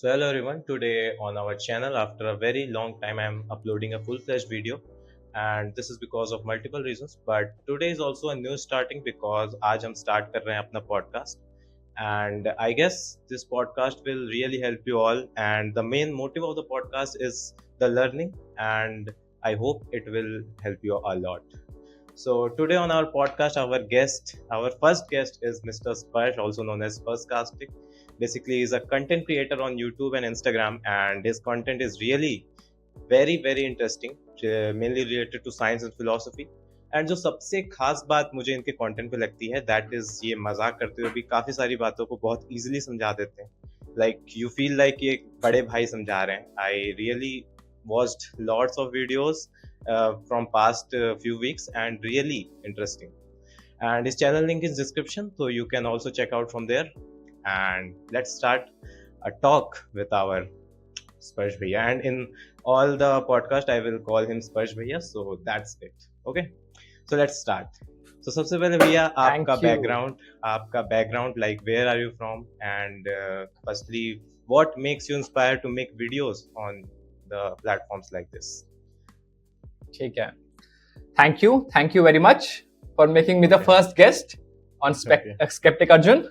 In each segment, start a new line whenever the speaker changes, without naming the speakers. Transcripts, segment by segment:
So hello everyone. Today on our channel, after a very long time, I am uploading a full-fledged video, and this is because of multiple reasons. But today is also a new starting because आज हम start कर रहे हैं अपना podcast, and I guess this podcast will really help you all. And the main motive of the podcast is the learning, and I hope it will help you a lot. So today on our podcast, our first guest is Mr. Sparsh, also known as Sparshcastic. Basically, he's a content creator on YouTube and Instagram, and his content is really very interesting, mainly related to science and philosophy. And जो सबसे खास बात मुझे इनके content पे लगती है that is ये मजाक करते हुए भी काफी सारी बातों को बहुत इजीली समझा देते हैं. लाइक यू फील लाइक ये बड़े भाई समझा रहे हैं. I really watched lots of videos from past few weeks and really interesting, and his channel link is description, so you can also check out from there. And let's start a talk with our Sparsh Bhaiya, and in all the podcast I will call him Sparsh Bhaiya, so that's it. Okay, so let's start. So सबसे पहले भैया आपका background like where are you from, and firstly what makes you inspired to make videos on the platforms like this?
ठीक है. Thank you very much for making me the first guest on sceptic Arjun.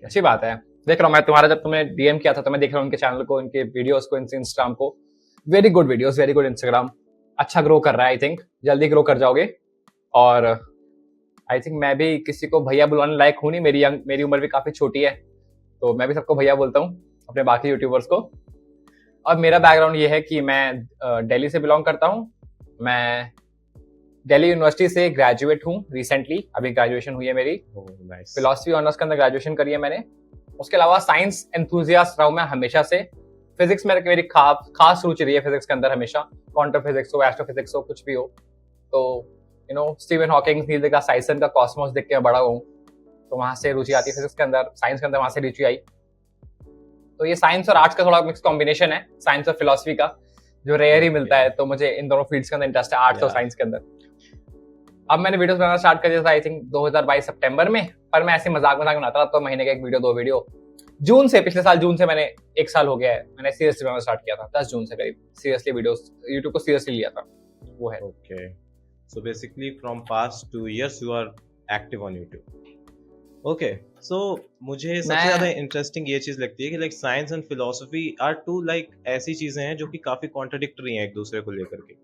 अच्छी बात है. देख रहा हूँ मैं तुम्हारा, जब तुमने डीएम किया था तो मैं देख रहा हूँ उनके चैनल को, उनके वीडियोस को, इनके इंस्टाग्राम को. Very good videos, very good Instagram. अच्छा ग्रो कर रहा है. आई थिंक जल्दी ग्रो कर जाओगे. और आई थिंक मैं भी किसी को भैया बुलाने लायक हूँ नहीं. मेरी उम्र भी काफी छोटी है, तो मैं भी सबको भैया बोलता हूँ, अपने बाकी यूट्यूबर्स को. और मेरा बैकग्राउंड ये है कि मैं दिल्ली से बिलोंग करता हूँ. मैं दिल्ली यूनिवर्सिटी से ग्रेजुएट हूँ रिसेंटली. अभी ग्रेजुएशन हुई है मेरी. फिलॉसफी ऑनर्स के अंदर ग्रेजुएशन करी है मैंने. उसके अलावा साइंस एंथुजियास्ट रहा हूँ मैं हमेशा से. फिजिक्स में मेरी खास रुचि रही है फिजिक्स के अंदर हमेशा. क्वांटम फिजिक्स हो, एस्ट्रोफिजिक्स हो, कुछ भी हो. तो स्टीवन हॉकिंग, नील डिग्रास टाइसन का कॉस्मोस देख के बड़ा हूँ, तो वहां से रुचि आती है फिजिक्स के अंदर. साइंस के अंदर वहां से रुचि आई. तो ये साइंस और आर्ट्स का थोड़ा मिक्स कॉम्बिनेशन है, साइंस और फिलॉसफी का, जो रेयर ही मिलता है. तो मुझे इन दोनों फील्ड्स के अंदर इंटरेस्ट है, आर्ट्स और साइंस के अंदर. अब मैंने वीडियोस बनाना स्टार्ट कर दिया था आई थिंक 2022 सितंबर में. पर मैं ऐसे मजाक बनाता था, तो महीने का एक वीडियो, 2 वीडियो. पिछले साल जून से मैंने 1 साल हो गया है, मैंने सीरियसली बनाना स्टार्ट किया था 10 जून से करीब. सीरियसली वीडियोस, यूट्यूब को सीरियसली लिया था. वो है.
Okay, so basically from past 2 years you are active on YouTube. Okay, so मुझे सबसे ज्यादा इंटरेस्टिंग ये चीज लगती है कि like science and philosophy are two like ऐसी चीजें हैं जो कि काफी कॉन्ट्राडिक्टरी हैं एक दूसरे को लेकर के.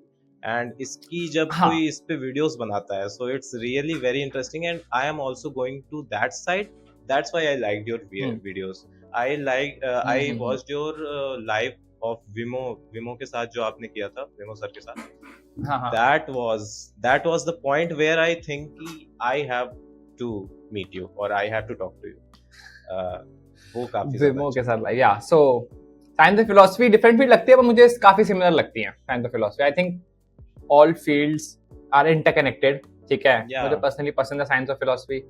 एंड इसकी जब कोई इस पे वीडियोस बनाता है, so it's really very interesting, and I am also going to that side. That's why I liked your videos. I watched your live of विमो के साथ जो आपने किया था, विमो सर के साथ. That was the point where I think कि I have to meet you or I have to talk to you. वो काफी
विमो के साथ. या so science and philosophy different field लगती है, पर मुझे काफी सिमिलर लगती है science and philosophy. I think all fields are interconnected. ठीक है, मुझे पर्सनली पसंद है साइंस और फिलॉसफी.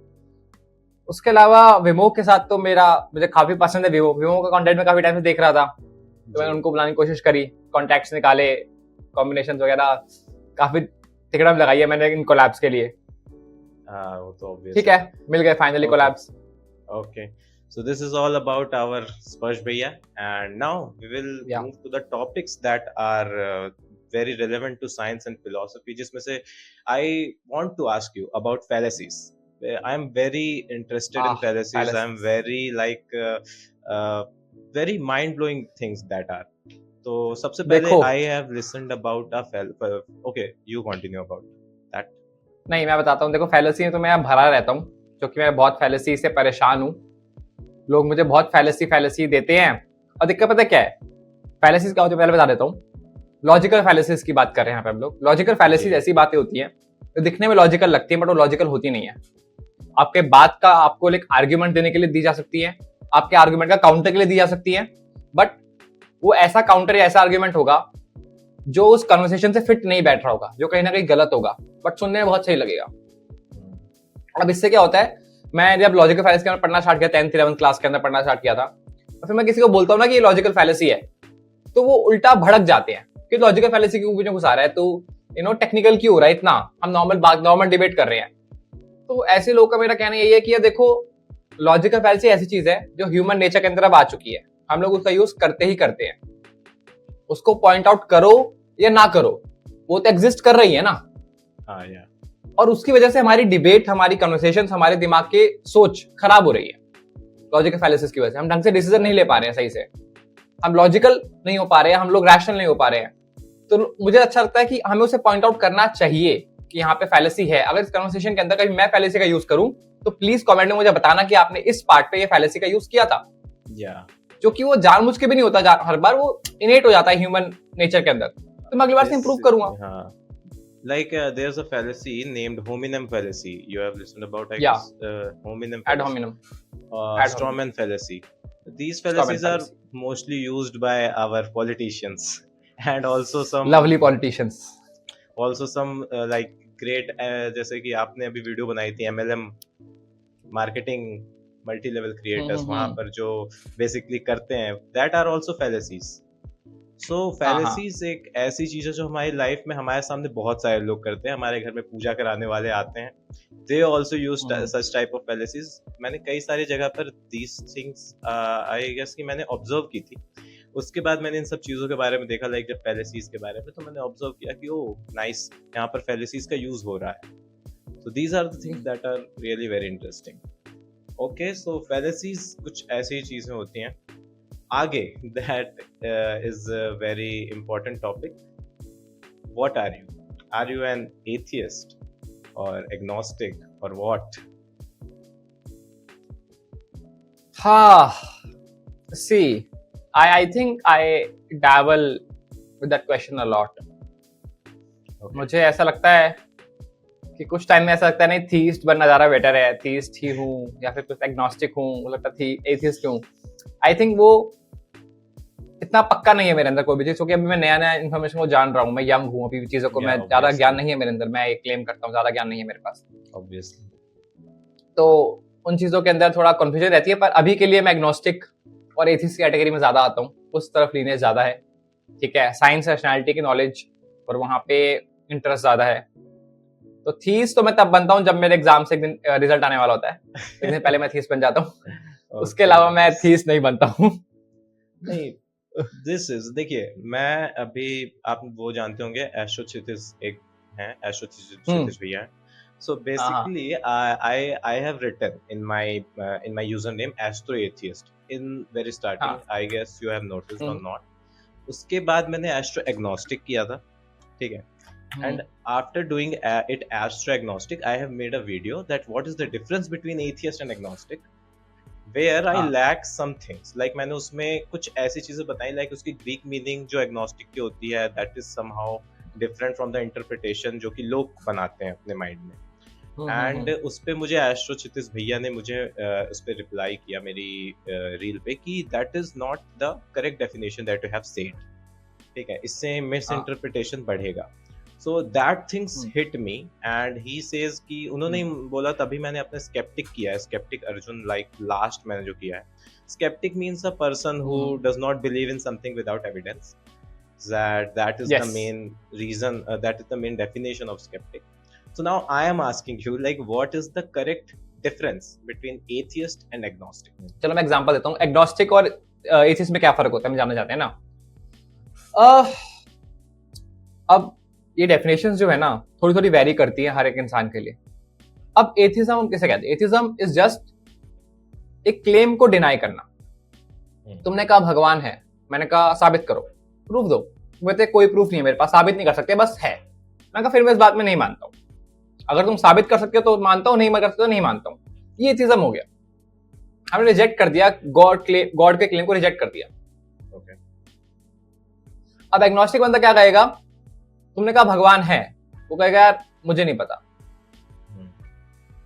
उसके अलावा विमो के साथ तो मुझे काफी पसंद है. विमो का कंटेंट में काफी टाइम से देख रहा था, तो मैंने उनको बुलाने की कोशिश करी, कॉन्टैक्ट्स निकाले, कॉम्बिनेशन वगैरह काफी टिकट लगाई है मैंने इन कोलैब्स के लिए.
वो तो
ठीक है, मिल गए finally collabs.
Okay, so this is all about our Sparsh Bhaiya, and now we will move to the topics that are very relevant to science and philosophy. जिसमें से I want to ask you about fallacies. I am very interested in fallacies. I am very like very mind blowing things that are. तो सबसे पहले I have listened about a okay, you continue about that.
नहीं, मैं बताता हूँ. देखो, fallacy में तो मैं भरा रहता हूँ, क्योंकि मैं बहुत फैलेसी से परेशान हूँ. लोग मुझे बहुत फैलेसी देते हैं. और दिक्कत पता क्या है, फैलेसीज क्या होती है पहले बता देता हूँ. लॉजिकल फैलेसीज की बात कर रहे हैं यहाँ पे हम लोग. लॉजिकल फैलेसीज ऐसी बातें होती हैं जो दिखने में लॉजिकल लगती है, बट वो लॉजिकल होती नहीं है. आपके बात का आपको एक आर्ग्यूमेंट देने के लिए दी जा सकती है, आपके आर्ग्यूमेंट का काउंटर के लिए दी जा सकती है, बट वो ऐसा काउंटर या ऐसा आर्ग्यूमेंट होगा जो उस कन्वर्सेशन से फिट नहीं बैठ रहा होगा, जो कहीं ना कहीं गलत होगा, बट सुनने में बहुत सही लगेगा. अब इससे क्या होता है, मैं जब लॉजिकल फैलेसी के अंदर पढ़ना स्टार्ट किया, 10th 11th क्लास के अंदर पढ़ना स्टार्ट किया था, और फिर मैं किसी को बोलता हूँ ना कि ये लॉजिकल फैलेसी है, तो वो उल्टा भड़क जाते हैं कि लॉजिकल फैलेसी क्यों मुझे घुसा रहा है, तो टेक्निकल क्यों हो रहा है इतना, हम नॉर्मल डिबेट कर रहे हैं. तो ऐसे लोगों का मेरा कहना यही है कि ये देखो, लॉजिकल फैलेसी ऐसी चीज है जो ह्यूमन नेचर के अंदर अब आ चुकी है. हम लोग उसका यूज करते ही करते हैं, उसको पॉइंट आउट करो या ना करो, वो तो एग्जिस्ट कर रही है ना।
हाँ या
और उसकी वजह से हमारी डिबेट, हमारी कन्वर्सेशन, हमारे दिमाग की सोच खराब हो रही है लॉजिकल फैलेसिस की वजह से। हम ढंग से डिसीजन नहीं ले पा रहे हैं सही से, हम लॉजिकल नहीं हो पा रहे हैं, हम लोग रैशनल नहीं हो पा रहे हैं। तो मुझे अच्छा लगता है कि हमें उसे पॉइंट आउट करना चाहिए कि यहाँ पे फैलेसी है। अगर इस कन्वर्सेशन के अंदर कभी मैं फैलेसी का यूज करूं तो प्लीज कमेंट में मुझे बताना कि आपने इस पार्ट पे ये फैलेसी का यूज किया था, जो कि वो जानबूझ के भी नहीं होता, हर बार वो इनेट हो जाता है ह्यूमन नेचर के अंदर, तो मैं अगली बार से इंप्रूव करूंगा।
Like there's a fallacy named hominem fallacy. You have listened about, I
Yeah.
guess, hominem
Ad
fallacy.
hominem.
Strawman fallacy. These fallacies are mostly used by our politicians and also some
lovely politicians.
Also some like great जैसे कि आपने अभी video बनाई थी MLM marketing multi level creators, वहाँ पर जो basically करते हैं, that are also fallacies. सो फैलेसीज एक ऐसी चीज है जो हमारी लाइफ में हमारे सामने बहुत सारे लोग करते हैं। हमारे घर में पूजा कराने वाले आते हैं, they also use such type of फैलेसीज। मैंने कई सारी जगह पर दीज थिंग्स आई गेस कि मैंने ऑब्जर्व की थी। उसके बाद मैंने इन सब चीज़ों के बारे में देखा, लाइक जब फैलेसीज के बारे में, तो मैंने ऑब्जर्व किया कि ओ नाइस, यहाँ पर फैलेसीज का यूज हो रहा है। So these are the things that are really very interesting. Okay, so fallacies कुछ ऐसी चीज़ें होती हैं। आगे that is a very important topic. What are you? Are you an atheist or agnostic or what?
See, I think I dabble with that question a lot. Okay. मुझे ऐसा लगता है कि कुछ टाइम में ऐसा लगता है नहीं, थीस्ट बनना ज़्यादा बेटर है, थीस्ट ही हूँ, या फिर कुछ एग्नोस्टिक हूँ, मुझे लगता है एथियस्ट हूँ। आई थिंक वो इतना पक्का नहीं है मेरे अंदर कोई भी चीज, क्योंकि अभी मैं नया नया इन्फॉर्मेशन को जान रहा हूँ, मैं यंग हूँ अभी, चीजों को मैं ज्यादा ज्ञान नहीं है मेरे अंदर, मैं एक क्लेम करता हूँ ज्यादा ज्ञान नहीं है मेरे पास
ऑब्वियसली।
तो उन चीजों के अंदर थोड़ा कंफ्यूजन रहती है, पर अभी के लिए मैं एग्नोस्टिक और एथिस्ट कैटेगरी में ज्यादा आता हूँ, उस तरफ लीनियस ज्यादा है। ठीक है, साइंस रैशनैलिटी की नॉलेज और वहाँ पे इंटरेस्ट ज्यादा है। तो थीस तो मैं तब बनता हूँ जब मेरे एग्जाम से एक दिन रिजल्ट आने वाला होता है, एक दिन पहले मैं थीस बन जाता हूँ। उसके अलावा मैं थीस नहीं बनता हूँ।
नहीं, दिस इज, देखिए मैं अभी, आप वो जानते होंगे एस्ट्रो क्षितिज एक हैं, एस्ट्रो क्षितिज भैया हैं। So basically, I have written in my username Astro Atheist in very starting. I guess you have noticed or not. उसके बाद मैंने Astro Agnostic किया था, ठीक है? And after doing it Astro Agnostic, I have made a video that what is the difference between atheist and agnostic, where I lack some things. Like मैंने उसमें कुछ ऐसी चीजें बताई, like उसकी Greek meaning जो agnostic की होती है, that is somehow different from the interpretation जो कि लोग बनाते हैं अपने माइंड में। एंड उस पे मुझे एस्ट्रो क्षितिज भैया ने मुझे उस पे रिप्लाई किया मेरी रील पे कि that is not the correct definition that you have said, ठीक है, इससे मिस इंटरप्रिटेशन बढ़ेगा। So that things hit me and he says कि उन्होंने बोला, तभी मैंने अपने स्केप्टिक किया है, स्केप्टिक अर्जुन, लाइक लास्ट मैंने जो किया है। Sceptic means a person who does not believe in something without evidence, that is the main reason, that is the main definition of skeptic. So now I am asking you, like, what is the correct difference between atheist and agnostic?
चलो मैं example देता हूँ, agnostic और atheist में क्या फर्क होता है, हम जानना चाहते हैं ना। अब ये डेफिनेशंस जो है ना थोड़ी थोड़ी वेरी करती है हर एक इंसान के लिए। अब एथिज्म हम किसे कहते हैं? एथिज्म इज जस्ट एक क्लेम को डिनाई करना। तुमने कहा भगवान है, मैंने कहा साबित करो, प्रूफ दो। बोलते कोई प्रूफ नहीं है मेरे पास, साबित नहीं कर सकते, बस है। मैं कहा फिर मैं इस बात में नहीं मानता हूँ। अगर तुम साबित कर सकते हो तो मानता हूँ, नहीं कर सकते तो नहीं मानता हूँ। ये एथिज्म हो गया, हमने रिजेक्ट कर दिया, गॉड के क्लेम को रिजेक्ट कर दिया।
okay.
अब एग्नोस्टिक बंदा क्या कहेगा? तुमने कहा भगवान है, वो कहेगा यार मुझे नहीं पता।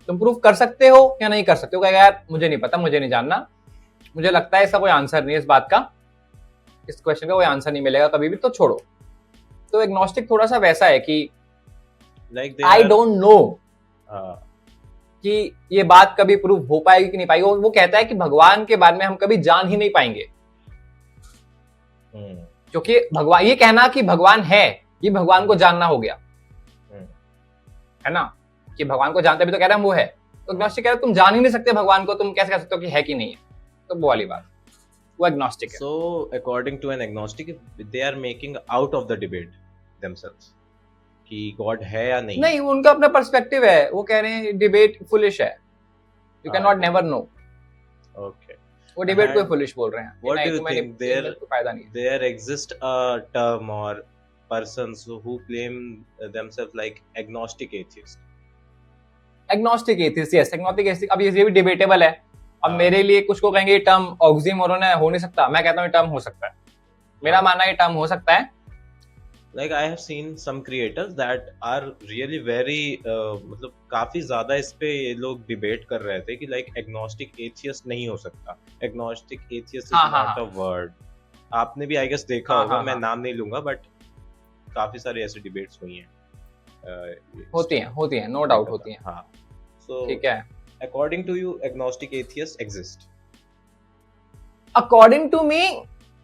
तुम प्रूफ कर सकते हो या नहीं कर सकते हो? कहेगा यार मुझे नहीं पता, मुझे नहीं जानना, मुझे लगता है इसका कोई आंसर नहीं है, इस बात का, इस क्वेश्चन का कोई आंसर नहीं मिलेगा कभी भी, तो छोड़ो। तो एग्नोस्टिक थोड़ा सा वैसा है कि आई डोंट नो कि ये बात कभी प्रूव हो पाएगी कि नहीं पाएगी। वो कहता है कि भगवान के बारे में हम कभी जान ही नहीं पाएंगे, क्योंकि भगवान, ये कहना कि भगवान है, ये भगवान को जानना हो गया, है ना, कि भगवान को जानते भी तो कह रहे हैं वो है। तो एग्नोस्टिक कह रहा है तुम जान ही नहीं सकते भगवान को, तुम कैसे कह सकते हो कि है कि नहीं है? तो वो वाली बात। वो एग्नोस्टिक है।
So, according to an agnostic, they are making out of the debate themselves कि God है या नहीं।
नहीं, उनका अपना पर्सपेक्टिव है, वो कह रहे हैं डिबेट फुलिश है, you can not never know.
Okay.
वो डिबेट को फुलिश बोल रहे हैं।
What do you think there
नहीं।
exists a term or persons who claim themselves like agnostic atheist?
Agnostic atheist, yes, agnostic atheist. अब ये भी डिबेटेबल है। अब मेरे लिए कुछ को कहेंगे ये टर्म ऑक्सीमोरन है, हो नहीं सकता। मैं कहता हूँ ये टर्म हो सकता है। मेरा मानना है ये टर्म हो सकता है।
Like I have seen some creators that are really very मतलब काफी ज्यादा इस पे ये लोग डिबेट कर रहे थे कि like agnostic atheist नहीं हो सकता। agnostic atheist is not a word। आपने भी I guess देखा होगा, मैं नाम नहीं लूंगा, बट काफी सारे ऐसे डिबेट्स हुई हैं।
होती हैं, नो डाउट होती हैं।
हाँ, so
ठीक है।
according to you agnostic atheists exist?
According to me,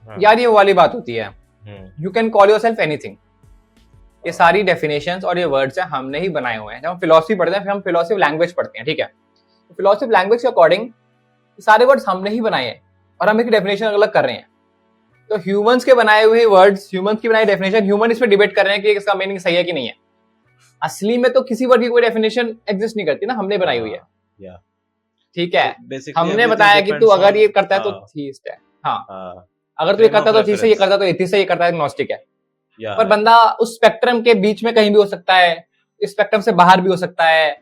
यार ये वाली बात होती है, you can call your self anything. ये सारी डेफिनेशंस और ये वर्ड्स हैं हमने ही बनाए हुए हैं। जब हम फिलोसफी पढ़ते हैं, फिर हम फिलोसफी ऑफ लैंग्वेज पढ़ते हैं, ठीक है। तो फिलोसफी ऑफ लैंग्वेज के अकॉर्डिंग सारे वर्ड्स हमने ही बनाए हैं और हम एक डेफिनेशन अलग कर रहे हैं। तो ह्यूमंस के बनाए हुए वर्ड्स, ह्यूमंस की बनाई डेफिनेशन, ह्यूमन इस पे डिबेट कर रहे हैं कि इसका मीनिंग सही है कि नहीं है। असली में तो किसी वर्ड की कोई डेफिनेशन एग्जिस्ट नहीं करती ना, हमने बनाई हुई है। ठीक है, हमने बताया कि तू अगर ये करता है तो थीस्ट है। हाँ, अगर तू ये करता है तो थीस्ट है, ये करता है तो एथिस्ट है, ये करता है एग्नोस्टिक है। पर बंदा उस स्पेक्ट्रम के बीच में कहीं भी हो सकता है, इस स्पेक्ट्रम से बाहर भी हो सकता है।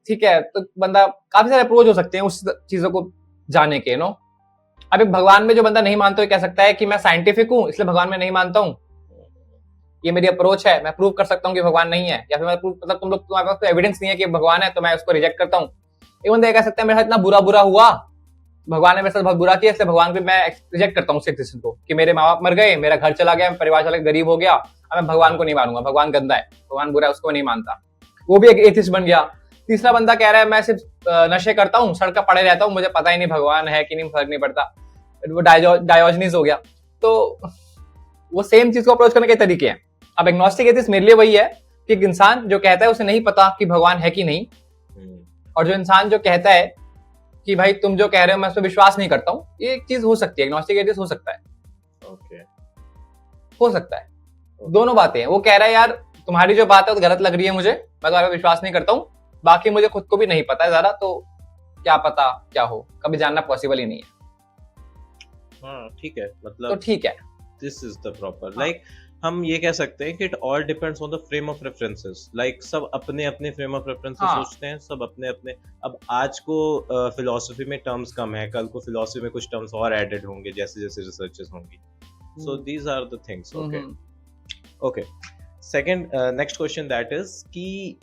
ठीक है, तो बंदा काफी सारे अप्रोच हो सकते हैं उस चीजों को जाने के, नो। अब एक भगवान में जो बंदा नहीं मानता, कह सकता है कि मैं साइंटिफिक हूं इसलिए भगवान में नहीं मानता हूं, ये मेरी अप्रोच है, मैं प्रूव कर सकता हूं कि भगवान नहीं है। या फिर मैं मतलब तुम लोग, तुम्हारे पास एविडेंस नहीं है कि भगवान है, तो मैं उसको रिजेक्ट करता हूं। एक बंदा कह सकता है मेरे साथ इतना बुरा हुआ, भगवान ने मेरे साथ बहुत बुरा किया, इसलिए भगवान को मैं रिजेक्ट करता हूँ, उसके एग्जिस्टेंस को, कि मेरे माँ बाप मर गए, मेरा घर चला गया, परिवार चला गया, गरीब हो गया, अब मैं भगवान को नहीं मानूंगा, भगवान गंदा है, भगवान बुरा है, उसको नहीं मानता। वो भी एक एथिस्ट बन गया। तीसरा बंदा कह रहा है मैं सिर्फ नशे करता हूँ, सड़क पर पड़े रहता हूँ, मुझे पता ही नहीं भगवान है कि नहीं, फर्क नहीं पड़ता, वो डायोजनीस हो गया। तो वो सेम चीज को अप्रोच करने के तरीके हैं। अब एग्नोस्टिक एथिस्ट मेरे लिए वही है कि एक इंसान जो कहता है उसे नहीं पता कि भगवान है कि नहीं, और जो इंसान जो कहता है कि भाई तुम जो कह रहे हो मैं उस पर विश्वास नहीं करता हूँ, ये एक चीज हो सकती है, एग्नोस्टिक एथिस्ट हो सकता है। हो सकता है, दोनों बातें हैं। वो कह रहा है यार तुम्हारी जो बात है वो गलत लग रही है मुझे, मैं तुम्हारे पे विश्वास नहीं करता हूँ, बाकी मुझे खुद को भी नहीं पता है ज्यादा, तो क्या पता क्या हो, कभी जानना पॉसिबल ही नहीं है।
हाँ, ठीक है, मतलब
तो ठीक है,
this is the proper, like हम ये कह सकते हैं कि it all depends on the frame of references. Like सब अपने अपने फ्रेम ऑफ रेफरेंसेस सोचते हैं, सब अपने अपने। अब आज को फिलॉसफी में टर्म्स कम है, कल को फिलॉसफी में कुछ टर्म्स और एडेड होंगे जैसे जैसे रिसर्चेस होंगी। So these are the things. Okay, second next question that is कि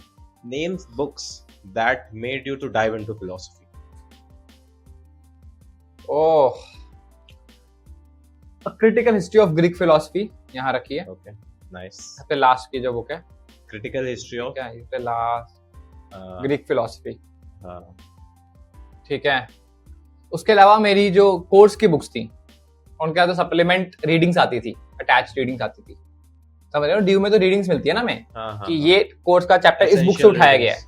names books that made you to dive into philosophy.
Oh, critical history of Greek philosophy यहाँ रखी है।
Okay, nice.
पे लास्ट की जो बुक है,
critical history of
क्या है, लास्ट ग्रीक फिलॉसफी। ठीक है, उसके अलावा मेरी जो कोर्स की बुक्स थी उनके साथ तो सप्लीमेंट रीडिंग्स आती थी, अटैच रीडिंग्स आती थी, समझ रहे हो। ड्यू में तो रीडिंग्स मिलती है ना, मैं कि ये कोर्स का चैप्टर इस बुक से उठाया गया है,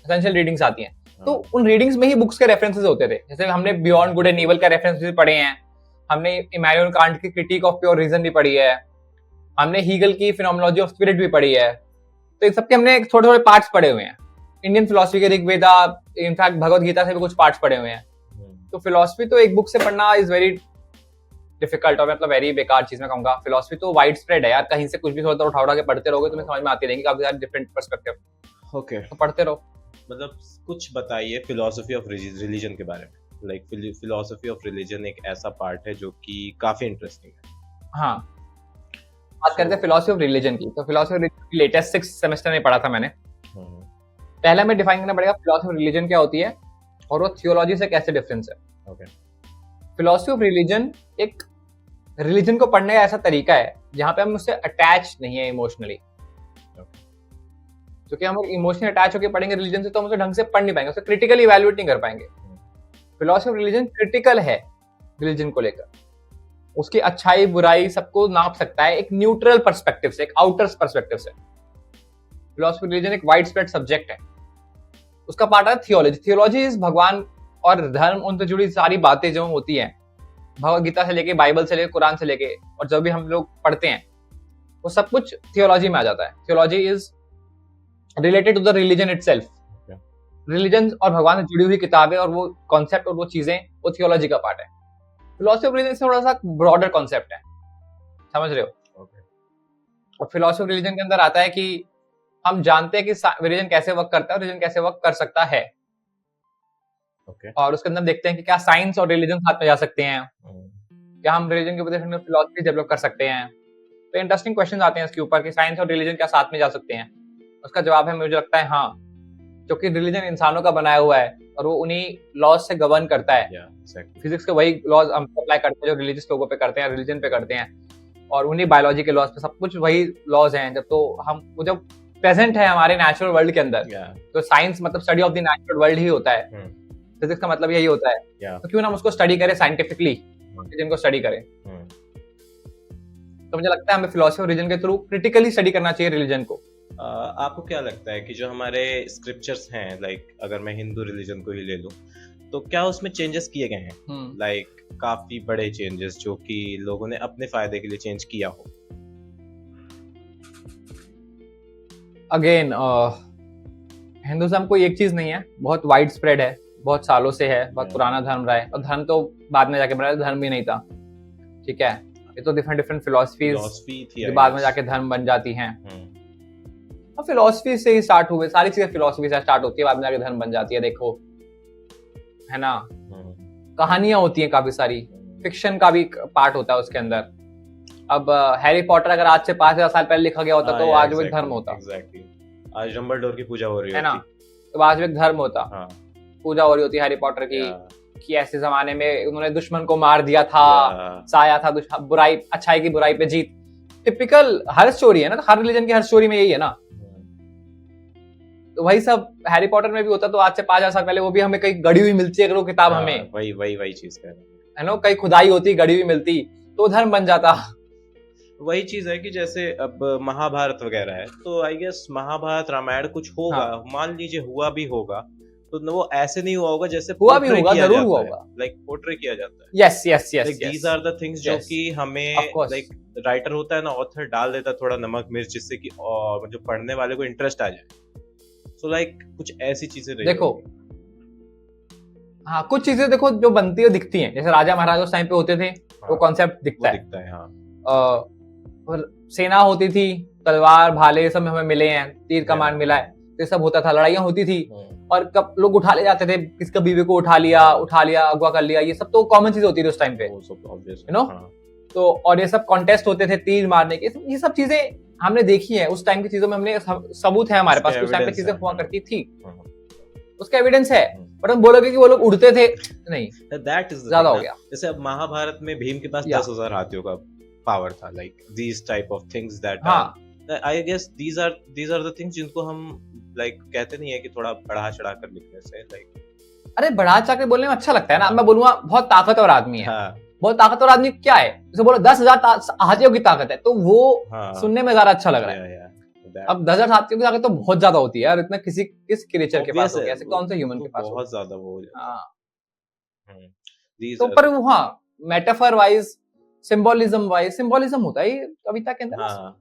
एसेंशियल रीडिंग्स आती हैं। तो उन रीडिंग्स में ही बुक्स के रेफरेंसेस होते थे। जैसे हमने बियॉन्ड गुड एंड इविल का रेफरेंसेस पढ़े हैं, हमने इमैनुअल कांट की क्रिटिक ऑफ प्योर रीजन भी पढ़ी है, हमने हीगल की फिनोमेनोलॉजी ऑफ स्पिरिट भी पढ़ी है। तो इन सबके हमने थोड़े थोड़े पार्ट्स पढ़े हुए हैं। इंडियन फिलोसफी के ऋग्वेदा, इनफैक्ट भगवत गीता से भी कुछ पार्ट्स पढ़े हुए हैं। तो फिलोसफी तो एक बुक से पढ़ना इज वेरी डिफिकल्ट, और मतलब वेरी बेकार चीज मैं कहूंगा। फिलोसफी तो वाइड स्प्रेड है यार, कहीं से कुछ भी थोड़ा उठा के पढ़ते रहोगे तुम्हें समझ में आती रहेंगी काफी सारे डिफरेंट पर्सपेक्टिव।
ओके,
तो पढ़ते रहो।
मतलब कुछ बताइए फिलोसफी ऑफ रिलीजन के बारे में। लाइक फिलोसफी ऑफ रिलीजन एक ऐसा पार्ट है जो कि काफी इंटरेस्टिंग है।
हाँ, बात करते हैं फिलोसफी ऑफ रिलीजन की। तो philosophy of religion latest 6th semester में पढ़ा था मैंने। पहले में डिफाइन करना पड़ेगा फिलोसफी ऑफ रिलीजन क्या होती है और वो थियोलॉजी से कैसे डिफरेंस है।
ओके,
फिलोसफी ऑफ रिलीजन एक रिलीजन को पढ़ने का ऐसा तरीका है जहां पे हम उससे अटैच नहीं है इमोशनली। क्योंकि हम इमोशनली अटैच होकर पढ़ेंगे रिलीजन से तो हम उसे ढंग से पढ़ नहीं पाएंगे, उसे क्रिटिकली इवैल्यूएट नहीं कर पाएंगे। फिलोसफी ऑफ रिलीजन क्रिटिकल है रिलीजन को लेकर, उसकी अच्छाई बुराई सबको नाप सकता है एक न्यूट्रल पर्सपेक्टिव से, एक आउटर पर्सपेक्टिव से। फिलोसफी ऑफ रिलीजन एक वाइड स्प्रेड सब्जेक्ट है। उसका पार्ट है थियोलॉजी। थियोलॉजी इज भगवान और धर्म, उनसे जुड़ी सारी बातें जो होती हैं भगवत गीता से लेके, बाइबल से लेके, कुरान से लेके, और जो भी हम लोग पढ़ते हैं वो सब कुछ थियोलॉजी में आ जाता है। Theology is related to the religion itself. Religion और भगवान से जुड़ी हुई किताबें और वो कॉन्सेप्ट और वो चीजें, वो थियोलॉजी का पार्ट है। फिलोसफी ऑफ रिलीजन थोड़ा सा ब्रॉडर कॉन्सेप्ट है, समझ रहे हो। और फिलोसफी ऑफ रिलीजन के अंदर आता है कि हम जानते हैं कि रिलीजन कैसे वर्क करता है और रिलीजन कैसे वर्क कर सकता है। और उसके अंदर देखते हैं कि क्या साइंस और रिलीजन साथ में जा सकते हैं, क्या हम रिलीजन के वजह से फिलोसफी डेवलप कर सकते हैं। तो इंटरेस्टिंग क्वेश्चन आते हैं इसके ऊपर कि साइंस और रिलीजन क्या साथ में जा सकते हैं। उसका जवाब है, मुझे लगता है हाँ, क्योंकि रिलीजन इंसानों का बनाया हुआ है और वो उन्हीं लॉज से गवर्न करता है। फिजिक्स के वही लॉज हम अप्लाई करते हैं जो रिलीजियस लोगों पे करते हैं, रिलीजन पे करते हैं, और उन्हीं बायोलॉजी के लॉज पे सब कुछ वही लॉज हैं। जब तो हम वो जब प्रेजेंट है हमारे नेचुरल वर्ल्ड के अंदर, तो साइंस मतलब study of the natural world ही होता है। फिजिक्स का मतलब यही होता है। तो क्यों ना हम उसको स्टडी करें साइंटिफिकली, जिनको स्टडी करें। तो मुझे लगता है हमें फिलोसफी और रिलीजन के थ्रू क्रिटिकली स्टडी करना चाहिए रिलीजन को।
आपको क्या लगता है कि जो हमारे स्क्रिप्चर्स हैं, लाइक अगर मैं हिंदू रिलीजन को ही ले लूं, तो क्या उसमें चेंजेस किए गए हैं? लाइक काफी बड़े चेंजेस जो कि लोगों ने अपने फायदे के लिए चेंज किया हो?
अगेन हिंदुज्म कोई एक चीज नहीं है, बहुत वाइड स्प्रेड है, बहुत सालों से है, बहुत पुराना धर्म रहा है। और धर्म तो बाद में जाके बना, धर्म भी नहीं था, ठीक है। ये तो डिफरेंट डिफरेंट फिलोसफीज जो बाद में जाके धर्म बन जाती हैं। और फिलोसफी से ही स्टार्ट हुए, सारी चीजें फिलोसफी से स्टार्ट होती है, बाद में जाके धर्म बन जाती है। देखो, है ना, कहानियां होती हैं काफी सारी, फिक्शन का भी पार्ट होता है उसके अंदर। अब हैरी पॉटर अगर आज से 5000 साल पहले लिखा गया होता तो आज वो एक धर्म होता।
आज डंबलडोर की पूजा हो रही
है ना, तो आज वो एक धर्म होता। पूजा हो रही होती हैरी पॉटर की, कि ऐसे जमाने में उन्होंने दुश्मन को मार दिया था, साया था, बुराई, अच्छाई की बुराई पे जीत। टिपिकल हर स्टोरी है ना, हर रिलीजन की हर स्टोरी में यही है ना। तो वही सब हैरी पॉटर में भी होता। तो आज से 5000 साल पहले वो भी हमें कहीं गड़ी हुई मिलती है, अगर वो किताब हमें,
वही चीज
है ना, कहीं खुदाई होती, गड़ी हुई मिलती, तो धर्म बन जाता।
वही चीज है कि जैसे अब महाभारत वगैरह है, तो आई गेस महाभारत रामायण कुछ होगा, मान लीजिए हुआ भी होगा, तो वो ऐसे नहीं हुआ होगा जैसे
हुआ भी होगा, जरूर हुआ होगा,
लाइक पोर्ट्रे किया जाता है।
Yes yes yes,
these are the things जो कि हमें, लाइक राइटर होता है ना, ऑथर डाल देता है थोड़ा नमक मिर्च, जिससे कि जो पढ़ने वाले को इंटरेस्ट आ जाए। सो लाइक कुछ ऐसी चीजें
देखो, हाँ, कुछ चीजें देखो जो बनती है दिखती हैं, जैसे राजा महाराजा उस टाइम पे होते थे, वो कॉन्सेप्ट दिखता है। सेना होती थी, तलवार भाले सब हमें मिले हैं, तीर कमान मिला है, तो सब होता था, लड़ाइयां होती थी, और कब लोग उठा ले जाते थे, किसका बीवी को उठा लिया, अगवा कर लिया, ये सब तो कॉमन चीज होती थी उस टाइम पे, यू नो। तो और ये सब कॉन्टेस्ट होते थे तीर मारने के, ये सब चीजें हमने देखी है। उस टाइम की चीजों में हमने सबूत है हमारे पास, उस टाइम पे चीजें हुआ करती थी, उसका एविडेंस है। बट हम बोलोगे कि वो लोग उड़ते थे, नहीं, दैट इज ज्यादा हो गया।
जैसे अब महाभारत में भीम के पास 10,000 हाथियों का पावर था, like these type of things that I guess these are the things जिनको हम लाइक कहते नहीं है कि थोड़ा बढ़ा चढ़ा कर लिखने से, लाइक अरे
बढ़ा चढ़ा कर बोलने में अच्छा लगता है ना। मैं बोलूंगा बहुत ताकतवर आदमी है, बहुत ताकतवर आदमी क्या है, जैसे बोलो 10,000 हाथियों की ताकत है, तो वो सुनने में ज्यादा अच्छा लग रहा है। अब 10,000 हाथियों की ताकत तो बहुत ज्यादा होती है यार, इतना किस क्रिएचर के पास, कैसे कौन से ह्यूमन के पास
बहुत ज्यादा वो हो जाता
है। तो पर वो metaphor wise, symbolism wise, symbolism होता है कविता के अंदर।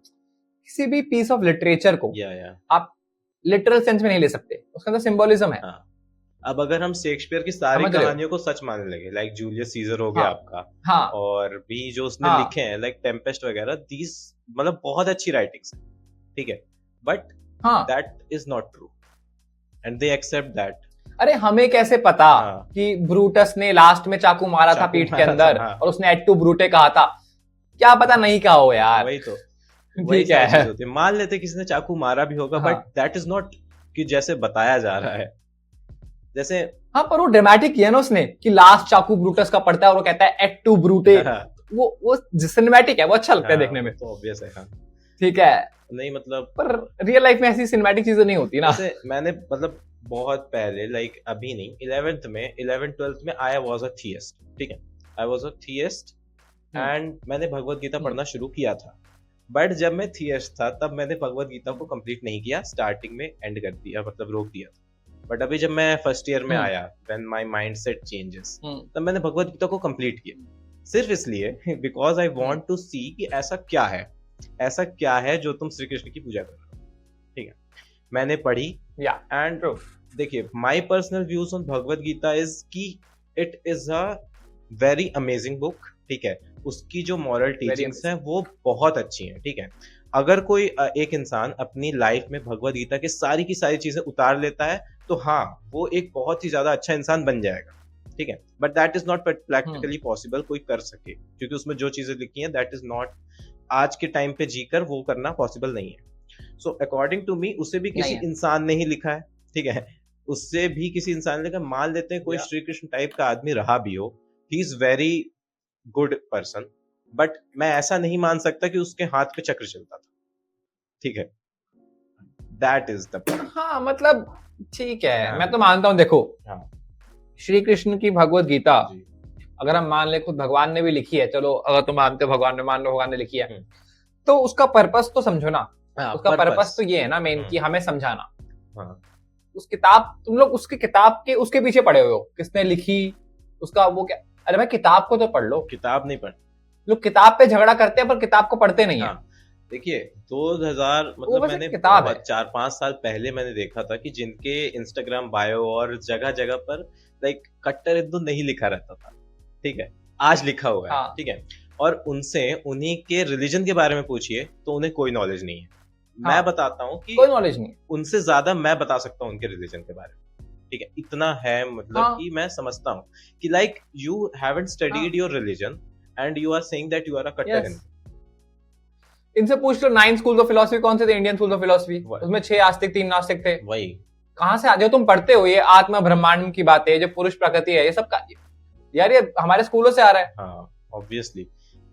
किसी भी पीस ऑफ लिटरेचर को आप लिटरल सेंस में नहीं ले सकते, उसके अंदर सिंबोलिज्म है।
अब अगर हम शेक्सपियर की सारी कहानियों को सच मानने लगे, लाइक जूलियस सीजर हो गया आपका, और भी जो उसने लिखे हैं लाइक टेम्पेस्ट वगैरह, दीज मतलब बहुत अच्छी राइटिंग्स है, ठीक है, but that is not true and they accept that.
अरे हमें कैसे पता कि ब्रूटस ने लास्ट में चाकू मारा था पीठ के अंदर, और उसने एट टू ब्रूटे कहा था, क्या पता नहीं कहा हो यार।
वही तो, ठीक है, मान लेते किसी ने चाकू मारा भी होगा, बट दैट इज नॉट कि जैसे बताया जा रहा है, जैसे
पर वो ड्रामेटिक किया ना उसने कि लास्ट चाकू ब्रूटस का पड़ता है और वो कहता है एट टू ब्रूटे, वो सिनेमैटिक है, वो अच्छा लगता है देखने में, तो
ऑब्वियस है।
ठीक है,
नहीं मतलब,
पर रियल लाइफ में ऐसी सिनेमैटिक चीजें नहीं होती ना।
मैंने मतलब बहुत पहले, लाइक अभी नहीं, 11th-12th में आई वाज अ थियस्ट, ठीक है, आई वाज अ थियस्ट, एंड मैंने भगवत गीता पढ़ना शुरू किया था। बट जब मैं थियस्ट था तब मैंने भगवत गीता को कंप्लीट नहीं किया, स्टार्टिंग में एंड कर दिया, मतलब रोक दिया। बट अभी जब मैं फर्स्ट ईयर में आया, व्हेन माय माइंडसेट चेंजेस, तब मैंने भगवत गीता को कंप्लीट किया, सिर्फ इसलिए बिकॉज आई वॉन्ट टू सी कि ऐसा क्या है जो तुम श्री कृष्ण की पूजा कर रहे हो। ठीक है, मैंने पढ़ी एंड देखिए my personal views on Bhagavad Gita is कि it is a very amazing book. ठीक है, उसकी जो मॉरल टीचिंग्स हैं वो बहुत अच्छी हैं। ठीक है, अगर कोई एक इंसान अपनी लाइफ में भगवत गीता की सारी चीजें उतार लेता है तो हाँ वो एक बहुत ही ज्यादा अच्छा इंसान बन जाएगा। ठीक है, but that is not practically possible कोई कर सके, क्योंकि उसमें जो चीजें लिखी हैं दैट इज नॉट आज के टाइम पे जीकर वो करना पॉसिबल नहीं है। सो अकॉर्डिंग टू मी उसे भी किसी इंसान ने ही लिखा है। ठीक है, उससे भी किसी इंसान ने लिखा। मान लेते हैं कोई श्री कृष्ण टाइप का आदमी रहा भी हो, he is very good person, but मैं ऐसा नहीं मान सकता कि उसके हाथ पे चक्र चलता था। ठीक है, दैट इज द पॉइंट।
हाँ मतलब ठीक है, मैं तो मानता हूँ। देखो श्री कृष्ण की भगवत गीता अगर हम मान ले खुद भगवान ने भी लिखी है, चलो अगर तुम मानते हो भगवान ने, मान लो भगवान ने लिखी है, तो उसका पर्पस तो समझो ना। उसका पर्पस तो ये है ना मेन, कि हमें समझाना। उस किताब तुम लोग उसकी किताब के उसके पीछे पड़े हुए हो, किसने लिखी उसका वो क्या। अरे भाई किताब को तो पढ़ लो।
किताब नहीं पढ़,
लोग किताब पे झगड़ा करते हैं पर किताब को पढ़ते नहीं है।
देखिए 2000 मतलब मैंने 4-5 साल पहले मैंने देखा था कि जिनके इंस्टाग्राम बायो और जगह जगह पर लाइक कट्टर हिंदू नहीं लिखा रहता था। ठीक है, आज लिखा हुआ है। ठीक है, और उनसे उन्हीं के रिलीजन के बारे में पूछिए तो उन्हें कोई नॉलेज नहीं है। मैं बताता हूँ कि
कोई नॉलेज नहीं,
उनसे ज्यादा मैं बता सकता हूँ उनके रिलीजन के बारे में। ठीक है, इतना है मतलब कि मैं समझता हूँ कि like you haven't studied your religion and you are saying that you are a कट्टर हिंदू।
इनसे पूछ लो 9 स्कूल ऑफ फिलोसफी कौन से थे, इंडियन स्कूल ऑफ फिलोसफी, उसमें 6 आस्तिक 3 नास्तिक थे।
वही
कहां से जो तुम पढ़ते हो, ये आत्मा ब्रह्मांड की बातें, जो पुरुष प्रकृति है, ये सब का यार ये हमारे स्कूलों से आ रहा है।
हाँ ऑब्वियसली,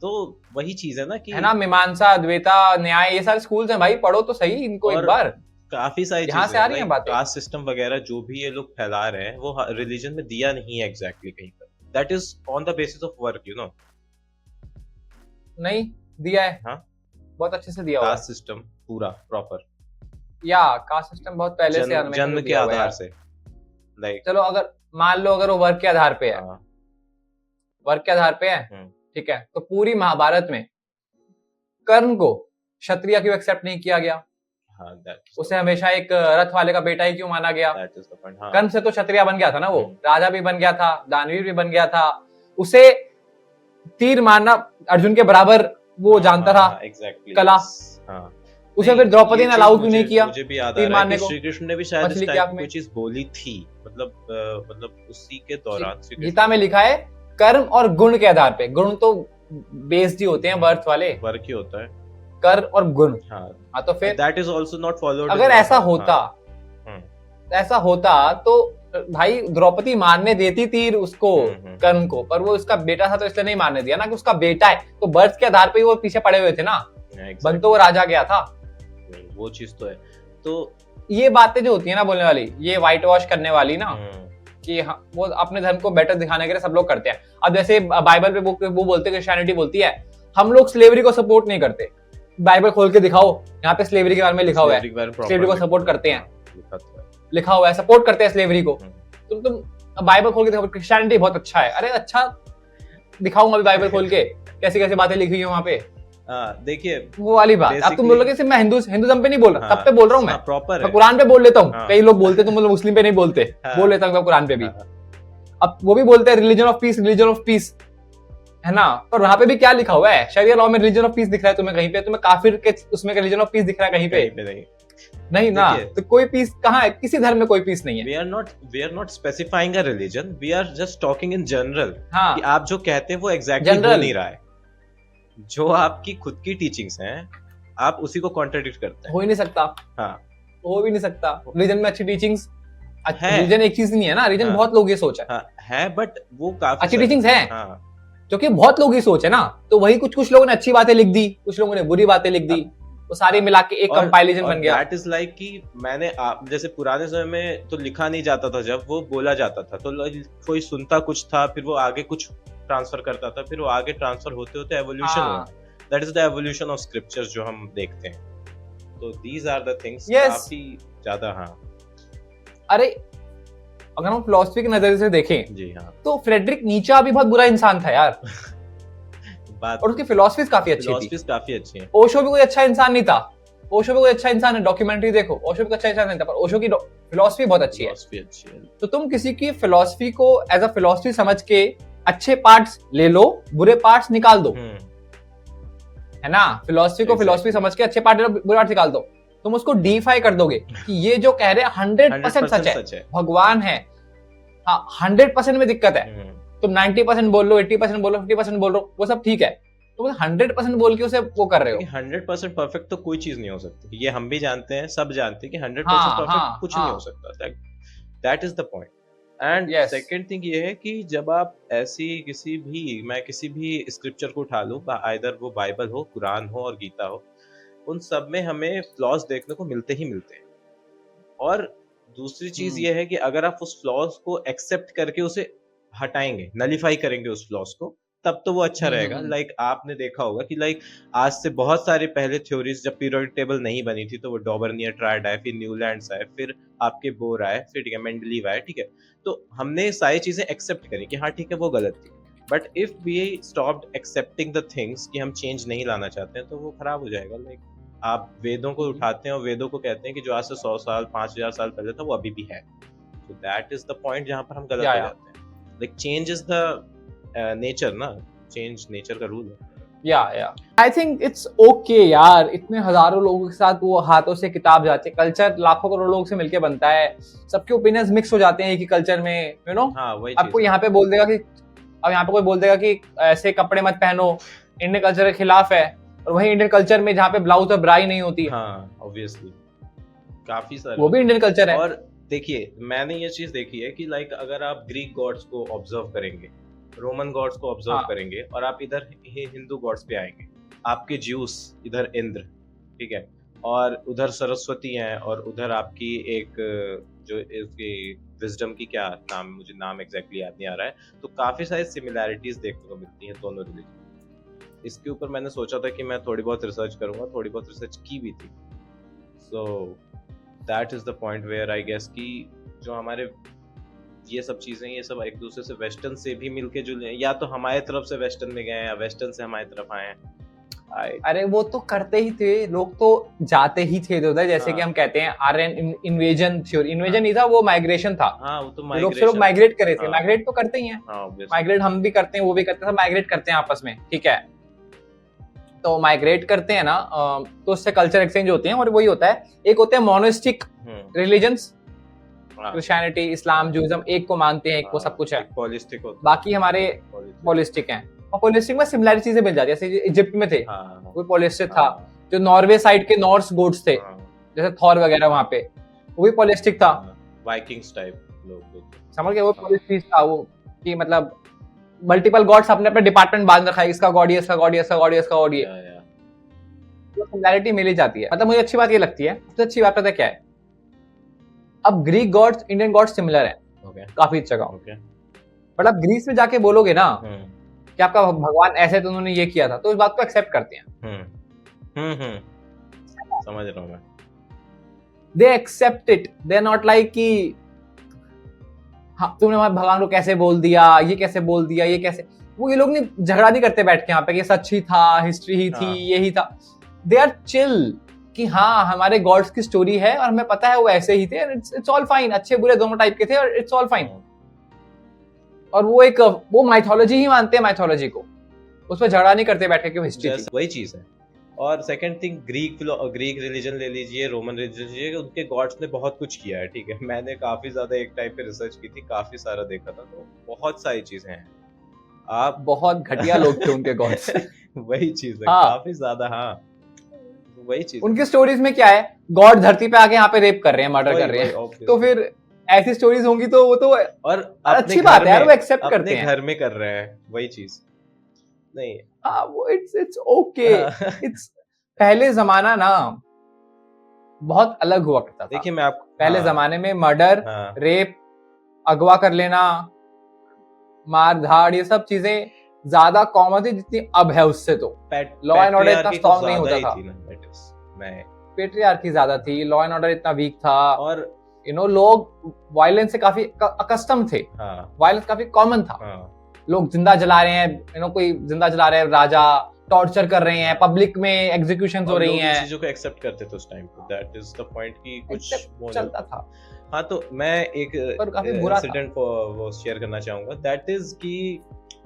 तो वही चीज है ना कि
है ना, मीमांसा, अद्वैता, न्याय, ये सारे स्कूल्स हैं भाई, पढ़ो तो सही इनको एक बार।
काफी सारी
यहाँ से आ रही हैं बातें।
कास्ट सिस्टम वगैरह जो भी ये लोग फैला रहे हैं वो रिलीजन में दिया नहीं है एग्जैक्टली कहीं पर। That is on the basis of work, you know.
नहीं दिया है,
हाँ
बहुत अच्छे से दिया हुआ है।
कास्ट सिस्टम पूरा प्रॉपर,
या कास्ट सिस्टम बहुत पहले से
जन्म के आधार से। लाइक
चलो अगर मान लो अगर वो वर्क के आधार पे है, वर्क के आधार पे है, ठीक है, तो पूरी महाभारत में कर्ण को क्षत्रिय क्यों एक्सेप्ट नहीं किया गया? उसे हमेशा एक रथ वाले का बेटा ही क्यों माना गया? कर्ण से तो क्षत्रिय बन गया था ना, वो राजा भी बन गया था, दानवीर भी बन गया था, उसे तीर मारना अर्जुन के बराबर वो जानता था कला। उसे फिर द्रौपदी ने अलाउ क्यों नहीं किया?
मुझे भी याद आ रहा है कि श्री कृष्ण ने भी शायद इस टाइप की कोई चीज बोली थी, मतलब उसी के दौरान
गीता में लिखा है कर्म और गुण के आधार पे। गुण तो बेस्ड ही होते हैं, बर्थ वाले,
वर्क ही होता है,
कर और गुण।
हाँ
तो फिर
that is also not followed.
अगर ऐसा होता तो भाई द्रौपदी मारने देती तीर उसको, कर्ण को, पर वो उसका बेटा था तो इसलिए नहीं मारने दिया ना, कि उसका बेटा है तो बर्थ के आधार पे वो पीछे पड़े हुए थे ना। बन तो वो राजा गया था,
वो चीज तो है। तो
ये बातें जो होती है ना बोलने वाली, ये व्हाइट वॉश करने वाली ना, कि वो अपने धर्म को बेटर दिखाने के लिए सब लोग करते हैं। अब जैसे बाइबल पे वो बोलते हैं, क्रिश्चियनिटी बोलती है हम लोग स्लेवरी को सपोर्ट नहीं करते। बाइबल खोल के दिखाओ, यहाँ पे स्लेवरी के बारे में लिखा हुआ है, स्लेवरी को सपोर्ट करते हैं, लिखा हुआ है सपोर्ट करते हैं स्लेवरी को। तुम बाइबल खोल के देखो, क्रिश्चियनिटी बहुत अच्छा है। अरे अच्छा दिखाऊंगा अभी बाइबल खोल के कैसी कैसी बातें लिखी हुई है वहाँ पे।
देखिए
वो वाली बात। अब तुम बोलोगे मैं हिंदुज्म पे नहीं बोल रहा, तब पे बोल रहा हूँ मैं,
प्रॉपर
मैं कुरान पे बोल लेता हूँ। कई लोग बोलते तुम मुस्लिम पे नहीं बोलते, बोल लेता हूँ कुरान पे भी। अब वो भी बोलते हैं religion of peace, religion of peace, है ना, पर वहां पे भी क्या लिखा हुआ है? शरिया लॉ में रिलीजन ऑफ पीस दिख रहा है तुम्हें कहीं पे? तुम्हें काफिर के उसमें रिलीजन ऑफ पीस दिख रहा है कहीं पे? नहीं ना, तो कोई पीस कहाँ है? किसी धर्म में कोई पीस नहीं है।
We are not specifying a religion, we are just talking in general।
हाँ,
कि आप जो कहते हैं वो एग्जैक्टली हो नहीं रहा है। जो आपकी खुद की टीचिंग्स हैं आप उसी को कॉन्ट्रडिक्ट करते हैं।
हो ही नहीं सकता।
हाँ,
हो भी नहीं सकता। रिलीजन में अच्छी टीचिंग्स, रिलीजन एक चीज नहीं है ना, रिलीजन बहुत लोग ये सोच
है, बट वो काफी
अच्छी टीचिंग्स है, क्योंकि बहुत लोग ही सोच है ना। तो वही कुछ लोगों ने अच्छी बातें लिख दी, कुछ लोगों ने बुरी बातें लिख दी, वो सारी मिला के एक कंपाइलेशन बन गया।
दैट इज लाइक कि मैंने जैसे पुराने समय में तो लिखा नहीं जाता था, जब वो बोला जाता था तो कोई सुनता कुछ था, फिर वो आगे कुछ ट्रांसफर करता था, फिर वो आगे ट्रांसफर होते होते एवोल्यूशन हुआ। That is the evolution of scriptures जो हम देखते हैं। तो दीज आर द थिंग्स काफी ज्यादा। हाँ,
अरे अगर हम फिलॉसफी के नजरिए से देखें
जी हाँ,
तो फ्रेडरिक नीचा भी बहुत बुरा इंसान था यार।
बात
और उसकी फिलोसफीज काफी अच्छी थी।
फिलॉसफीज काफी अच्छी है।
ओशो भी कोई अच्छा इंसान नहीं था, ओशो भी कोई अच्छा इंसान है, डॉक्यूमेंट्री देखो, ओशो भी कोई अच्छा इंसान नहीं था, पर ओशो की फिलोसफी बहुत अच्छी है।
फिलॉसफी अच्छी है।
तो तुम किसी की फिलोसफी को एज अ फिलोसफी समझ के अच्छे पार्ट्स ले लो, बुरे पार्ट्स निकाल दो, है ना। फिलोसफी को फिलोसफी समझ के अच्छे पार्ट ले लो, बुरे पार्ट निकाल दो। तुम उसको डीफाई कर दोगे कि ये जो कह रहे हैं 100% सच है, भगवान है, हाँ 100% में दिक्कत है। तुम 90% बोल लो, 80% बोल लो, 50% बोल लो, वो सब ठीक है, तुम 100% बोल के उसे वो कर रहे हो।
100% परफेक्ट तो कोई चीज नहीं हो सकती, ये हम भी जानते हैं, सब जानते हैं कि 100%
हाँ,
परफेक्ट
हाँ,
कुछ
हाँ.
नहीं हो सकता। That is the point. And
Yes.
Second thing ये है कि जब आप ऐसी मैं किसी भी स्क्रिप्चर को उठा लूं, आइदर वो बाइबल हो, कुरान हो और गीता हो, उन सब में हमें फ्लॉज देखने को मिलते ही मिलते हैं। और दूसरी चीज ये है कि अगर आप उस फ्लॉज को एक्सेप्ट करके उसे हटाएंगे, नलीफाई करेंगे उस फ्लॉज को, तब तो वो अच्छा रहेगा। लाइक आपने देखा होगा कि लाइक आज से बहुत सारे पहले थ्योरीज, जब पीरियोडिक टेबल नहीं बनी थी, तो वो डॉबर्नियर ट्रायड आए, फिर न्यूलैंड्स आए, फिर आपके बोर आए, फिर ठीक है मेंडलीव आए, ठीक है। तो हमने सारी चीजें एक्सेप्ट करी कि हाँ ठीक है वो गलत थी। But if we stopped accepting the things कि हम चेंज नहीं लाना चाहते हैं, तो वो खराब हो जाएगा। लाइक आप वेदों को उठाते हैं और वेदों को कहते हैं कि जो आज से 100 साल 5000 साल पहले था वो अभी भी है। So that is the point जहाँ पर हम गलत हो जाते हैं। Like change is the nature ना, change nature का रूल है।
या आई थिंक इट्स ओके यार, इतने हजारों लोगों के साथ वो हाथों से किताब जाती है, कल्चर लाखों करोड़ लोगों से मिलके बनता है, सबके ओपिनियंस मिक्स हो जाते हैं एक ही कल्चर में, यू नो।
हाँ, वही
आपको यहाँ पे बोल देगा कि, अब यहाँ पे कोई बोल देगा कि ऐसे कपड़े मत पहनो, इंडियन कल्चर के खिलाफ है, और वही इंडियन कल्चर में जहाँ पे ब्लाउज और ब्राई नहीं होती है,
हाँ ऑब्वियसली काफी सारे,
वो भी इंडियन कल्चर है।
और देखिए मैंने ये चीज देखी है कि लाइक अगर आप ग्रीक गॉड्स को ऑब्जर्व करेंगे, रोमन गॉड्स को ऑब्जर्व करेंगे, और आप इधर हिंदू गॉड्स पे आएंगे, आपके ज्यूस इधर इंद्र, ठीक है, और उधर सरस्वती हैं, और उधर आपकी एक जो इसकी विजडम की क्या नाम, मुझे नाम एग्जैक्टली याद नहीं आ रहा है। तो काफी सारी सिमिलैरिटीज देखने को मिलती हैं दोनों रिलीजन। इसके ऊपर मैंने सोचा था कि मैं थोड़ी बहुत रिसर्च करूंगा, थोड़ी बहुत रिसर्च की भी थी। So that is the point where I guess कि जो हमारे ये सब चीजें, ये सब एक दूसरे से वेस्टर्न से भी मिलके जुड़े, या तो हमारे तरफ से वेस्टर्न में गए हैं या वेस्टर्न से हमारी तरफ आए हैं।
अरे वो तो करते ही थे लोग, तो जाते ही थे उधर, जैसे कि हम कहते हैं आर्यन इन्वेजन थ्योरी, इन्वेजन नहीं था वो, माइग्रेशन था।
वो तो
लोग माइग्रेट करे थे, माइग्रेट तो करते ही हैं, माइग्रेट हम भी करते हैं, वो भी करते हैं, माइग्रेट करते हैं आपस में, ठीक है। तो माइग्रेट करते हैं ना, तो उससे कल्चर एक्सचेंज होते हैं, और वही होता है, एक होते हैं मोनोस्टिक रिलीजन्स, क्रिश्चियनिटी, इस्लाम, जूइज्म एक को मानते हैं, एक को सब कुछ है, बाकी हमारे पॉलिस्टिक हैं। और पॉलिस्टिक में सिमिलर चीजें मिल जाती है, जैसे इजिप्ट में थे कोई पॉलिस्टिक था, जो नॉर्वे साइड के नॉर्स गोड्स थे, जैसे थॉर वगैरह, वहां पे वो भी पॉलिस्टिक था, वाइकिंग्स टाइप लोग, समझ गए, वो पॉलिस्टिक था वो, कि मतलब मल्टीपल गॉड्स अपने अपने डिपार्टमेंट बांध रखा है, इसका गॉड ये, इसका गॉड ये, इसका गॉड ये, इसका गॉड ये, तो सिमिलैरिटी मिल ही जाती है। मतलब मुझे अच्छी बात ये लगती है, सबसे अच्छी बात पता क्या है, अब Greek gods Indian gods similar है काफी जगह, बट आप ग्रीस में जाके बोलोगे ना कि आपका भगवान ऐसे, तो उन्होंने ये किया था, तो इस बात को एक्सेप्ट करते हैं।
समझ रहा हूं मैं।
They accept it, they are not like कि हाँ तुमने हमारे भगवान को कैसे बोल दिया, ये कैसे बोल दिया, ये कैसे, वो ये लोग नहीं झगड़ा नहीं करते बैठ के यहाँ पे कि सच ही था, हिस्ट्री ही थी, ये ही था। दे आर चिल कि हाँ हमारे गॉड्स की स्टोरी है और हमें पता है वो ऐसे ही थे, इट्स ऑल फाइन, अच्छे बुरे दोनों टाइप के थे, और इट्स ऑल फाइन। और वो माइथोलॉजी ही मानते हैं, माइथोलॉजी को, उस पर झगड़ा नहीं करते बैठ के कि हिस्ट्री थी।
वही चीज है। और सेकंड थिंग, ग्रीक रिलीजन ले लीजिए, रोमन रिलीजन ले लीजिए, उनके गॉड्स ने बहुत कुछ किया है, ठीक है। मैंने काफी ज्यादा एक टाइप पे रिसर्च की थी, काफी सारा देखा था, तो बहुत सारी चीजें हैं। आप
बहुत घटिया लोग थे उनके गॉड्स।
वही चीज है, काफी ज्यादा, हाँ वही चीज।
उनकी स्टोरीज में क्या है, गॉड धरती पे आके यहाँ पे रेप कर रहे हैं, मर्डर कर रहे हैं, तो फिर ऐसी स्टोरीज होंगी तो वो तो, और अच्छी बात है यार, वो एक्सेप्ट करते हैं,
घर में कर रहे हैं, वही चीज नहीं।
हाँ वो इट्स ओके, इट्स पहले जमाना ना बहुत अलग हुआ करता था।
देखिए मैं आपको
पहले जमाने में मर्डर, रेप, अगवा कर लेना, मार धाड़, ये सब चीजें ज्यादा कॉमन थी जितनी अब है उससे। तो लॉ एंड ऑर्डर इतना स्ट्रॉन्ग नहीं होता था, पेट्रियार्की ज्यादा थी, लॉ एंड ऑर्डर इतना वीक था, और लोग वायलेंस से काफी अकस्टम थे, वायलेंस काफी कॉमन था। लोग जिंदा जला रहे हैं, कोई जिंदा जला रहे हैं, राजा टॉर्चर कर रहे हैं, पब्लिक में एग्जीक्यूशंस हो रही हैं,
चीजों को एक्सेप्ट करते थे उस टाइम पे। दैट इज द पॉइंट कि कुछ
चलता था।
हाँ, तो मैं एक इंसिडेंट वो शेयर करना चाहूंगा। दैट इज कि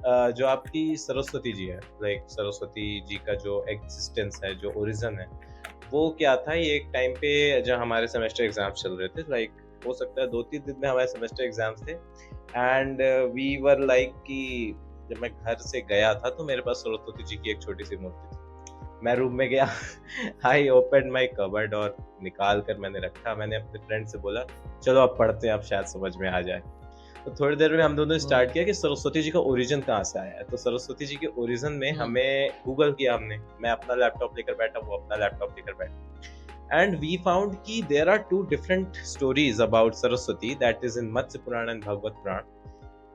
जो आपकी सरस्वती जी है, लाइक सरस्वती जी का जो एग्जिस्टेंस है, जो ओरिजिन है, वो क्या था। ये एक टाइम पे जब हमारे सेमेस्टर एग्जाम्स चल रहे थे, लाइक हो सकता है 2-3 दिन में हमारे सेमेस्टर एग्जाम्स थे, एंड वी वर लाइक कि जब मैं घर से गया था तो मेरे पास सरस्वती जी की एक छोटी सी मूर्ति थी। मैं रूम में गया, आई ओपन माई कबर्ड और निकाल कर मैंने रखा। मैंने अपने फ्रेंड से बोला चलो अब पढ़ते हैं, अब शायद समझ में आ जाए। तो थोड़ी देर में हम दोनों ने स्टार्ट किया कि सरस्वती जी का ओरिजिन कहाँ से आया है। तो सरस्वती जी के ओरिजिन में हमें गूगल किया हमने। मैं अपना लैपटॉप लेकर बैठा, वो अपना लैपटॉप लेकर बैठा, एंड वी फाउंड कि there are 2 different stories about Saraswati, that is in Matsya Purana and Bhagavata Purana,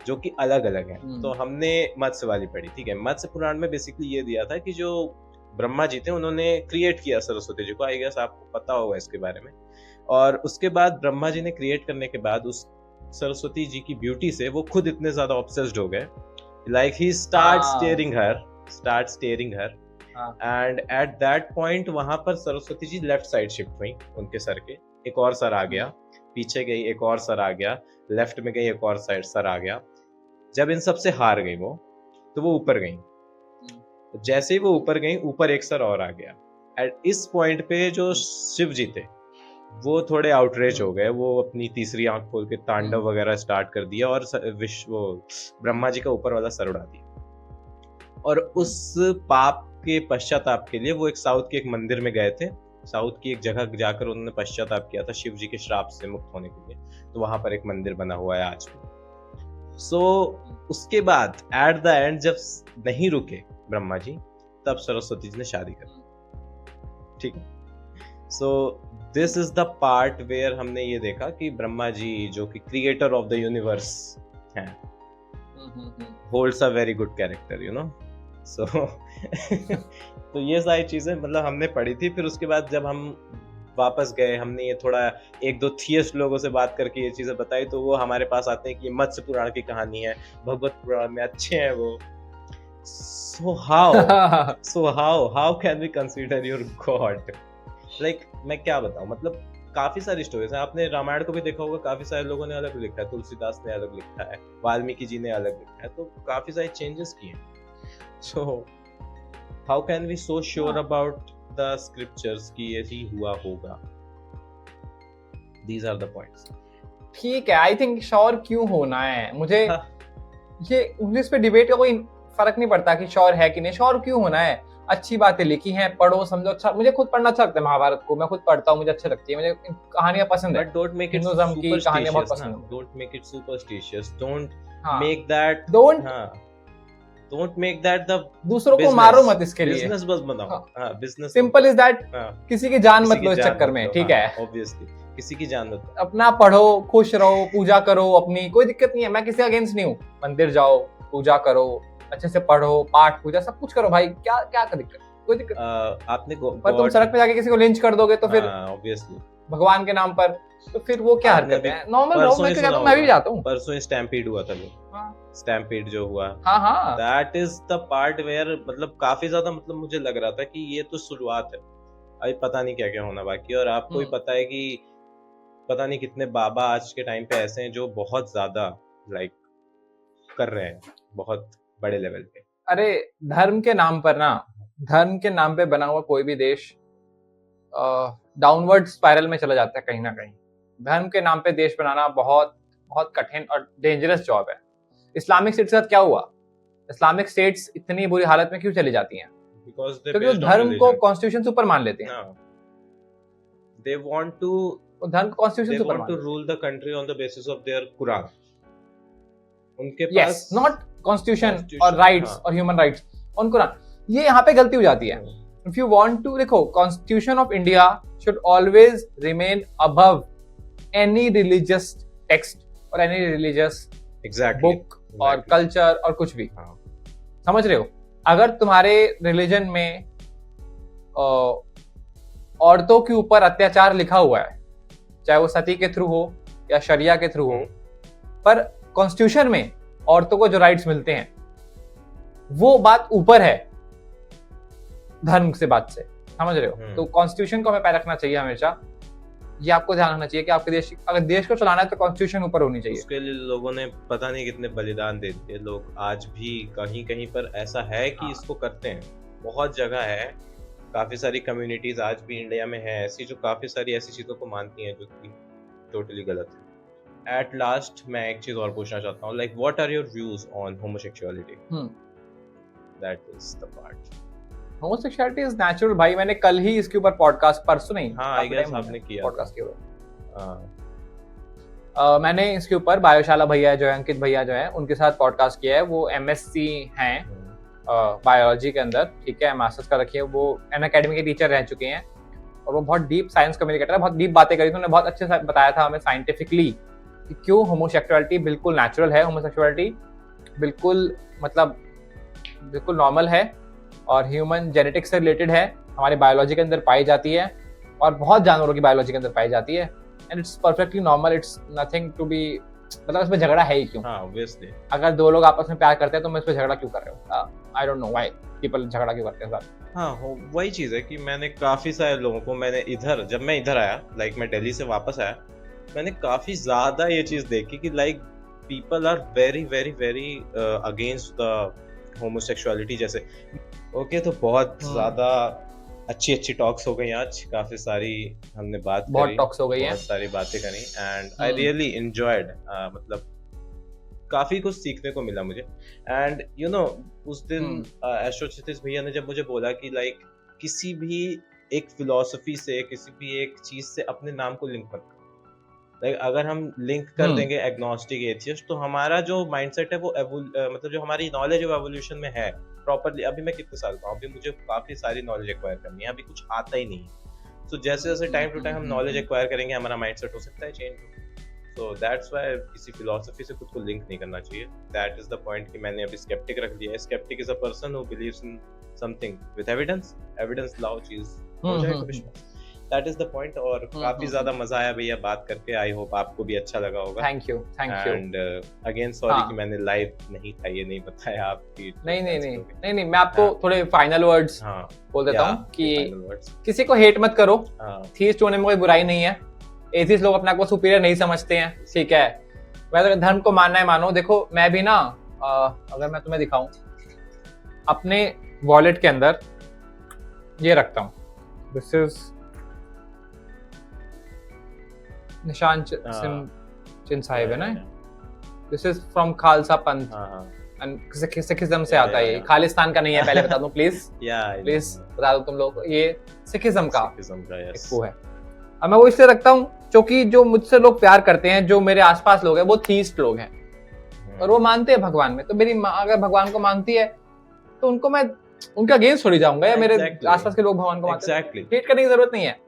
जो कि अलग अलग है। तो हमने मत्स्य वाली पढ़ी, ठीक है। मत्स्य पुराण में बेसिकली ये दिया था कि जो ब्रह्मा जी थे उन्होंने क्रिएट किया सरस्वती जी को, आई गेस आपको पता होगा इसके बारे में। और उसके बाद ब्रह्मा जी ने क्रिएट करने के बाद उस सरस्वती जी की ब्यूटी से वो खुद इतने ज्यादा ऑब्सेस्ड हो गए, like he start steering her and at that point वहां पर Saraswati ji left side shift हुई। उनके सर के एक और सर आ गया, पीछे गई एक और सर आ गया, लेफ्ट में गई एक और साइड सर आ गया। जब इन सब से हार गई वो, तो वो ऊपर गई। जैसे ही वो ऊपर गई, ऊपर एक सर और आ गया। एट इस पॉइंट पे जो शिव जी थे वो थोड़े आउटरेज हो गए। वो अपनी तीसरी आंख खोल के तांडव वगैरह स्टार्ट कर दिया और वो ब्रह्मा जी का ऊपर वाला सर उड़ा दिया। और उस पाप के पश्चाताप के लिए वो एक साउथ के एक मंदिर में गए थे। साउथ की एक जगह जाकर उन्होंने पश्चाताप किया था शिव जी के श्राप से मुक्त होने के लिए। तो वहां पर एक मंदिर बना हुआ है आज भी। सो उसके बाद एट द एंड जब नहीं रुके ब्रह्मा जी, तब सरस्वती जी ने शादी कर ली, ठीक है। So this is the part where हमने ये देखा कि ब्रह्मा जी जो कि क्रिएटर ऑफ द यूनिवर्स हैं, holds a very good character, you know. So तो ये सारी चीजें मतलब हमने पढ़ी थी। फिर उसके बाद जब हम वापस गए, हमने ये थोड़ा 1-2 थियस्ट लोगों से बात करके ये चीजें बताई, तो वो हमारे पास आते हैं कि मत्स्य पुराण की कहानी है, भगवत पुराण में अच्छे हैं वो। So how can we consider your God? Like मैं क्या बताऊं, मतलब काफी सारी स्टोरीज हैं। आपने रामायण को भी देखा होगा, काफी सारे लोगों ने अलग लिखा है, तुलसीदास ने अलग लिखा है, वाल्मीकि जी ने अलग लिखा है, तो काफी सारे चेंजेस किए हैं। So how can we so sure about the scriptures कि ऐसी हुआ होगा? These are the points.
ठीक है, आई थिंक श्योर क्यों होना है, मुझे ये इंग्लिश पे डिबेट का कोई फर्क नहीं पड़ता कि श्योर है कि नहीं, श्योर क्यों होना है। अच्छी बातें लिखी हैं, पढ़ो समझो। अच्छा, मुझे खुद पढ़ना अच्छा लगता है महाभारत को, मैं खुद पढ़ता हूँ, मुझे अच्छी लगती है, मुझे कहानियां पसंद है।
But don't make it
Hinduism की कहानियां बहुत पसंद है।
Don't make it superstitious. Don't make that the
दूसरों को मारो मत इसके लिए।
बिजनेस बस बनाओ। हाँ, बिजनेस
सिंपल इज दैट। किसी की जान मत लो इस चक्कर में, ठीक है।
ऑब्वियसली किसी की जान मत लो।
अपना पढ़ो, खुश रहो, पूजा करो अपनी, कोई दिक्कत नहीं है। मैं किसी अगेंस्ट नहीं हूँ। मंदिर जाओ, पूजा करो, अच्छे से पढ़ो, पाठ पूजा सब कुछ करो भाई, क्या क्या दिक्कत, कोई दिक्कत।
आपने
पर तुम सड़क पे जाके किसी को लिंच कर दोगे तो फिर
ऑब्वियसली
भगवान के नाम पर, तो फिर वो क्या हरकत है। नॉर्मल रहो, मैं भी जाता हूँ।
परसों स्टैम्पीड हुआ था, स्टैम्पीड जो हुआ,
हाँ,
that is the part where मतलब काफी ज्यादा मतलब मुझे लग रहा था कि ये तो शुरुआत है, अभी पता नहीं क्या क्या होना बाकी। और आपको ही पता है कि पता नहीं कितने बाबा आज के टाइम पे ऐसे हैं जो बहुत ज्यादा लाइक कर रहे हैं, बहुत बड़े लेवल पे।
अरे धर्म के नाम पर ना, धर्म के नाम पे बना हुआ कोई भी देश डाउनवर्ड स्पाइरल में चला जाता है कहीं ना कहीं। धर्म के नाम पे देश बनाना बहुत बहुत कठिन और डेंजरस जॉब है। इस्लामिक स्टेट के साथ क्या हुआ? इस्लामिक स्टेट्स इतनी बुरी हालत में क्यों चली जाती हैं? क्योंकि धर्म को कॉन्स्टिट्यूशन से ऊपर मान लेते हैं।
They want to
धर्म को कॉन्स्टिट्यूशन से ऊपर
मान लेते हैं। They want to rule the country on the basis of their Quran. उनके
पास नॉट कॉन्स्टिट्यूशन और राइट्स और ह्यूमन राइट्स ऑन कुरान। ये यहाँ पे गलती हो जाती है। इफ यू वांट टू, देखो, constitution of India should always remain above any religious text और एनी रिलीजियस बुक और कल्चर और कुछ भी। समझ रहे हो? अगर तुम्हारे रिलीजन में औरतों के ऊपर अत्याचार लिखा हुआ है, चाहे वो सती के थ्रू हो या शरिया के थ्रू हो, पर कॉन्स्टिट्यूशन में औरतों को जो राइट्स मिलते हैं वो बात ऊपर है धर्म से बात से, समझ रहे हो? तो कॉन्स्टिट्यूशन को हमें पैर रखना चाहिए हमेशा, ये आपको ध्यान रखना चाहिए कि आपके देश, अगर देश को चलाना है तो कॉन्स्टिट्यूशन ऊपर होनी चाहिए।
उसके लिए लोगों ने पता नहीं कितने बलिदान दे दिए, लोग आज भी कहीं कहीं पर ऐसा है कि इसको करते हैं, बहुत जगह है, काफी सारी कम्युनिटीज आज भी इंडिया में है ऐसी जो काफी सारी ऐसी चीजों को मानती हैं जो कि टोटली गलत है। एट लास्ट मैं एक चीज और पूछना चाहता हूँ, like what are your views on homosexuality? That is the part.
Homosexuality is natural भाई, मैंने कल ही इसके ऊपर पॉडकास्ट, परसों नहीं,
हाँ आई गेस आपने किया
पॉडकास्ट के ऊपर। मैंने इसके ऊपर बायोशाला भैया जो है, अंकित भैया जो है, उनके साथ पॉडकास्ट किया है। वो एमएससी हैं बायोलॉजी के अंदर, ठीक है, मास्टर्स कर रखी है, वो एन अकेडमी के टीचर रह चुके हैं और वो बहुत डीप साइंस कम्युनिकेटर है, बहुत डीप बातें करी थी उन्होंने, बहुत अच्छे से बताया था हमें साइंटिफिकली कि क्यों होमोसेक्सुअलिटी बिल्कुल नेचुरल है, होमोसेक्सुअलिटी बिल्कुल मतलब बिल्कुल नॉर्मल है और ह्यूमन जेनेटिक्स से रिलेटेड है, हमारी बायोलॉजी के अंदर पाई जाती है और बहुत जानवरों की बायोलॉजी के अंदर पाई जाती है, and it's perfectly normal, it's nothing to be, मतलब इसमें झगड़ा है ही क्यों?
ऑब्वियसली
अगर दो लोग आपस में प्यार करते हैं तो मैं इस पे झगड़ा क्यों कर रहे हो? I don't know why people झगड़ा क्यों करते हैं साथ।
हाँ वही चीज है कि मैंने काफी सारे लोगों को, मैंने इधर जब मैं इधर आया, लाइक मैं दिल्ली से वापस आया, मैंने काफी ज्यादा ये चीज देखी कि like people are very very very against the homosexuality जैसे। ओके तो बहुत ज्यादा अच्छी टॉक्स हो गई आज, काफी सारी हमने बात
बहुत
करी,
टॉक्स हो गई हैं,
बहुत सारी बातें करी, एंड आई रियली एंजॉयड, मतलब काफी कुछ सीखने को मिला मुझे। एंड यू नो उस दिन एस्ट्रो क्षितिज भैया ने जब मुझे बोला कि लाइक किसी भी एक फिलॉसफी से, किसी भी एक चीज से अपने नाम को लिंक मत करो, लाइक अगर हम लिंक कर देंगे एग्नोस्टिक एथियस्ट, तो हमारा जो माइंडसेट है वो मतलब जो हमारी नॉलेज है वो एवोल्यूशन में है प्रॉपरली। अभी मैं कितने साल का हूँ, अभी मुझे काफी सारी नॉलेज एक्वायर करनी है, अभी कुछ आता ही नहीं है। तो जैसे जैसे टाइम टू टाइम हम नॉलेज एक्वायर करेंगे, हमारा माइंडसेट हो सकता है चेंज। So that's why किसी फिलॉसफी से खुद को लिंक नहीं करना चाहिए। That is the point कि मैंने अभी skeptic रख दिया है। Skeptic is a person who believes in something with evidence, evidence लाओ चीज हो जाएगा विश्वास। That is the point। और काफी ज्यादा मजा आया भैया बात करके, आई होप आपको भी अच्छा लगा होगा।
Thank you
and again sorry कि मैंने लाइव नहीं था, ये नहीं बताया आपकी।
नहीं मैं आपको थोड़े फाइनल वर्ड्स बोल देता हूँ कि किसी को हेट मत करो, थीस्ट होने में कोई बुराई नहीं है, एथिस्ट लोग अपने आप को सुपीरियर नहीं समझते हैं, ठीक है, वैसे धर्म को मानना है मानो। देखो मैं भी ना, अगर मैं तुम्हें दिखाऊं, अपने वॉलेट के अंदर ये रखता हूं, दिस इज निशान चिन्ह साहिब है ना, दिस इज फ्रॉम खालसा पंथ, सिखिज्म से आता है, ये खालिस्तान का नहीं है, पहले बता दूं प्लीज, प्लीज बता दो तुम लोग, ये सिखिज्म का वो है। अब मैं वो इसलिए रखता हूँ क्योंकि जो मुझसे लोग प्यार करते हैं, जो मेरे आसपास लोग हैं, वो थीस्ट लोग हैं और वो मानते हैं भगवान में। तो मेरी माँ अगर भगवान को मानती है तो उनको मैं उनके अगेंस्ट थोड़ी जाऊंगा, या मेरे आसपास के लोग भगवान को मानते हैं, हेट करने की जरूरत नहीं है।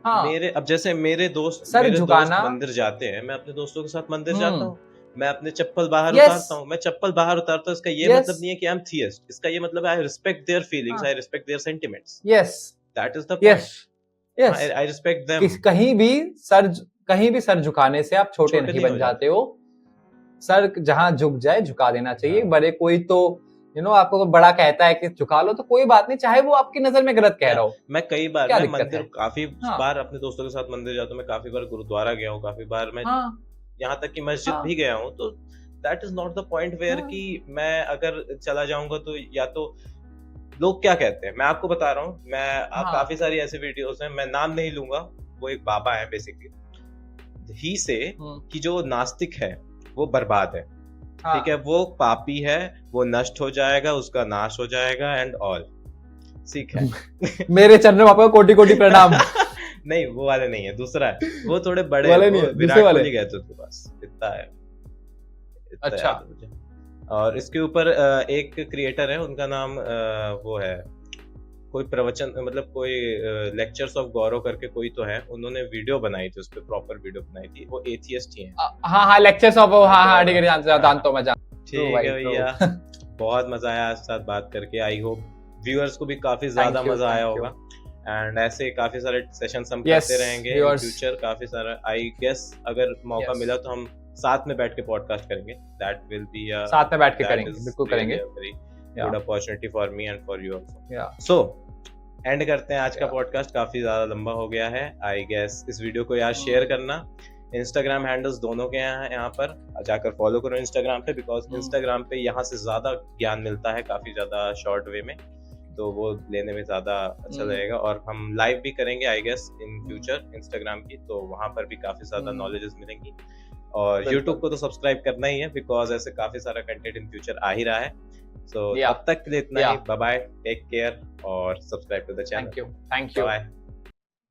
हाँ,
मेरे अब जैसे मेरे दोस्त
सर झुकाना,
मंदिर जाते हैं, मैं अपने दोस्तों के साथ मंदिर जाता हूँ, मैं अपने चप्पल बाहर उतारता हूँ, मैं चप्पल बाहर उतारता हूँ, इसका ये मतलब नहीं है कि आई एम थियस्ट, इसका ये मतलब I respect their feelings, I respect there sentiments.
Yes,
that is the point.
Yes.
I respect them.
कहीं भी सर झुकाने से आप छोटे नहीं बन जाते हो। सर जहां झुक जाए झुका देना चाहिए। बड़े कोई तो आपको तो बड़ा कहता है कि झुका लो, तो कोई बात नहीं, चाहे वो आपकी नजर में गलत कह रहा हो।
मैं कई बार मैं मंदिर काफी बार अपने दोस्तों के साथ मंदिर जाता हूँ, मैं काफी बार गुरुद्वारा गया हूँ, काफी बार मैं यहाँ तक कि मस्जिद भी गया हूँ। तो that is not the point where कि मैं अगर चला जाऊंगा तो या तो लोग क्या कहते हैं, मैं आपको बता रहा हूँ, काफी सारी ऐसी वीडियोस हैं, मैं नाम नहीं लूंगा, वो एक बाबा है बेसिकली, ही से कि जो नास्तिक है वो बर्बाद है, ठीक है, वो पापी है, वो नष्ट हो जाएगा, उसका नाश हो जाएगा एंड ऑल, ठीक है।
मेरे चरणों में कोटि कोटि प्रणाम।
नहीं वो वाले नहीं है, दूसरा है, वो थोड़े बड़े वाले नहीं है, विराट कोहली गए थे बस, इतना है।
अच्छा,
और इसके ऊपर एक क्रिएटर है, उनका नाम वो है, कोई प्रवचन मतलब कोई लेक्चर्स ऑफ गौरव करके कोई तो है, उन्होंने वीडियो बनाई थी, उस पे प्रॉपर वीडियो बनाई थी, वो एथियस्ट ही हैं।
हाँ लेक्चर्स ऑफ, हाँ ठीक है, जानता हूं मैं,
ठीक है भैया। बहुत मजा आया आज साथ बात करके, आई होप व्यूअर्स को भी काफी ज्यादा मजा आया होगा, एंड ऐसे काफी सारे सेशंस हम करते रहेंगे इन फ्यूचर, काफी सारा। आई गेस अगर मौका मिला तो हम साथ में बैठ के पॉडकास्ट करेंगे, दैट विल बी साथ में बैठ के करेंगे, बिल्कुल करेंगे। Good opportunity for me and for you also.
Yeah.
So and करते हैं आज का
Yeah.
पॉडकास्ट, काफी ज्यादा लंबा हो गया है आई गेस। इस वीडियो को यार शेयर करना, इंस्टाग्राम हैंडल्स दोनों के यहाँ पर जाकर फॉलो करो इंस्टाग्राम पे, बिकॉज इंस्टाग्राम पे यहाँ से ज्यादा ज्ञान मिलता है काफी ज्यादा शॉर्ट वे में, तो वो लेने में ज्यादा अच्छा लगेगा। और हम लाइव भी करेंगे I guess in future Instagram की, तो वहां पर भी काफी ज्यादा नॉलेजेस मिलेंगी। और यूट्यूब को तो सब्सक्राइब करना ही है, बिकॉज ऐसे काफी सारा कंटेंट इन फ्यूचर आ ही रहा है। सो तब तक के लिए इतना ही, बाय बाय, टेक केयर और subscribe to the channel.
Thank you.
Bye.